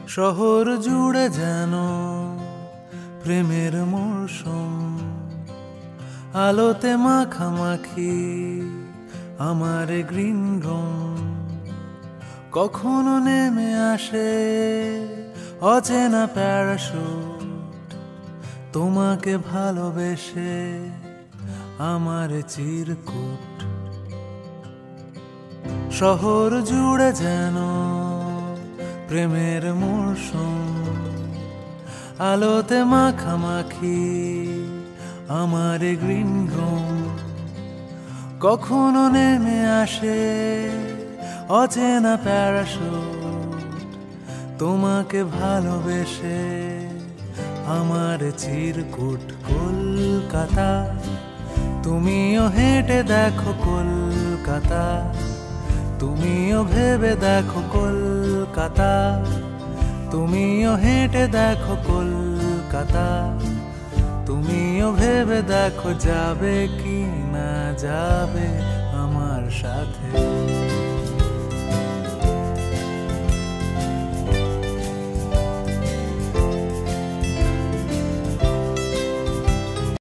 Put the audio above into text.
শহর জুড়ে যেন প্রেমের মৌসুম, আলোতে মাখামাখি আমার গ্রিন রুম। কখনো নেমে আসে অচেনা প্যারাশুট, তোমাকে ভালোবেসে আমার চিরকুট। শহর জুড়ে যেন প্রেমের মৌসুম, আলোতে মাখামাখি আমার গ্রিন রুম। কখনো নেমে আসে অচেনা প্যারাশুট, তোমাকে ভালোবেসে আমার চিরকুট। কলকাতা, তুমিও হেঁটে দেখো কলকাতা, তুমিও ভেবে দেখো কলকাতা, তুমিও হেঁটে দেখো কলকাতা, তুমিও ভেবে দেখো যাবে কি না যাবে আমার সাথে।